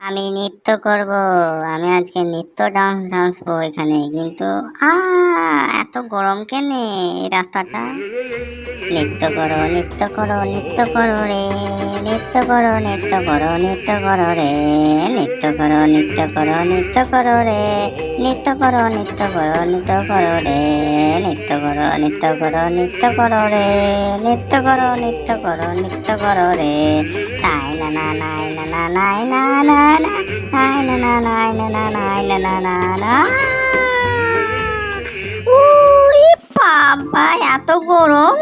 আমি নৃত্য করব। আমি আজকে নৃত্য ডান্সবো এখানে, কিন্তু এত গরম কেনে এই রাস্তাটা। নৃত্য করো, নৃত্য করো, নৃত্য করো রে, নৃত্য করো, নৃত্য করো, নৃত্য করো রে, নৃত্য করো, নৃত্য করো, নৃত্য করো রে, নৃত্য করো, নৃত্য করো, নৃত্য করো রে, নৃত্য করো, নৃত্য করো, নৃত্য করো রে, নৃত্য করো, নৃত্য করো, নৃত্য করো রে। তাই না না নাই না না নাই না না নাই না না নাই না না নাই না না না না। ওরে বাবা, এত গরম!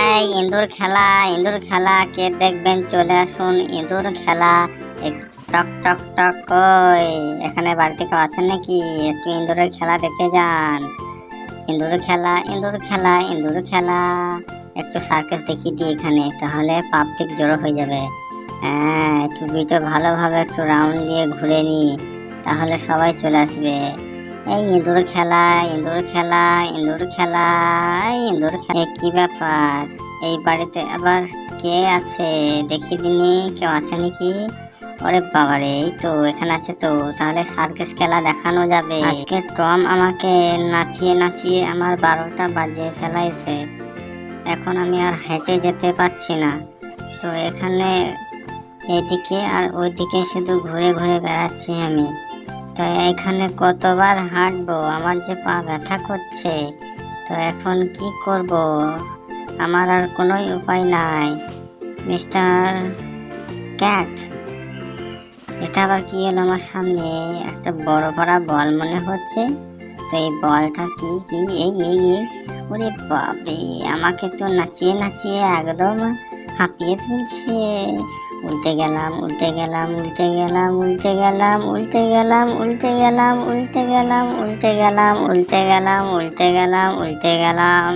এই ইঁদুর খেলা, ইঁদুর খেলা কে দেখবেন চলে আসুন। ইঁদুর খেলা, টক টক টক। কই এখানে বাড়িতে কেউ আছেন নাকি? একটু ইঁদুরের খেলা দেখে যান। ইঁদুর খেলা, ইঁদুর খেলা, ইঁদুর খেলা। একটু সার্কাস দেখিয়ে দিই এখানে, তাহলে পাবলিক জড়ো হয়ে যাবে। হ্যাঁ, টুপিটা ভালোভাবে একটু রাউন্ড দিয়ে ঘুরে নি, তাহলে সবাই চলে আসবে। এই ইঁদুর খেলা, ইঁদুর খেলা, ইঁদুর খেলা, ইঁদুর খেলা। কি ব্যাপার, এই বাড়িতে আবার কে আছে? দেখি দিনি কেউ আছে নাকি। ওরে বাবারে, এই তো এখানে আছে তো, তাহলে সার্কাস খেলা দেখানো যাবে আজকে। টম আমাকে নাচিয়ে নাচিয়ে আমার 12টা বাজে ফেলাইছে। এখন আমি আর হেঁটে যেতে পারছি না, তো এখানে এদিকে আর ওইদিকে শুধু ঘুরে ঘুরে বেড়াচ্ছি আমি। তো এখানে কতবার হাঁটবো, আমার যে পা ব্যথা করছে। তো এখন কি করব, আমার আর কোনো উপায় নাই। মিস্টার ক্যাট, এটা আবার কি হলো আমার সামনে? একটা বড় ভরা বল মনে হচ্ছে। তো এই বলটা কি কি এই এই এই ওরে বাপরে, আমাকে তো নাচিয়ে নাচিয়ে একদম হাঁপিয়ে তুলছে। উল্টে গেলাম, উল্টে গেলাম, উল্টে গেলাম, উল্টে গেলাম, উল্টে গেলাম, উল্টে গেলাম, উল্টে গেলাম, উল্টে গেলাম, উল্টে গেলাম, উল্টে গেলাম, উল্টে গেলাম,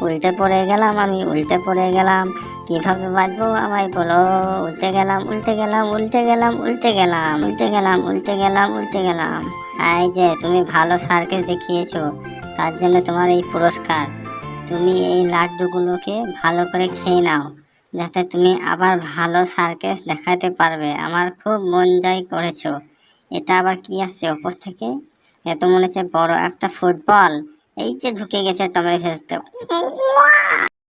উল্টে পড়ে গেলাম, আমি উল্টে পড়ে গেলাম। কিভাবে বাঁচবো আমায় বলো? উল্টে গেলাম, উল্টে গেলাম, উল্টে গেলাম, উল্টে গেলাম, উল্টে গেলাম, উল্টে গেলাম, উল্টে গেলাম। এই যে তুমি ভালো সার্কাস দেখিয়েছো, তার জন্য তোমার এই পুরস্কার। তুমি এই লাড্ডুগুলোকে ভালো করে খেয়ে নাও, যাতে তুমি আবার ভালো সার্কাস দেখাতে পারবে। আমার খুব মন জয় করেছো। এটা আবার কি আসছে ওপর থেকে? এত মনে হচ্ছে বড় একটা ফুটবল। এই যে ঢুকে গেছে টমের ভেতর।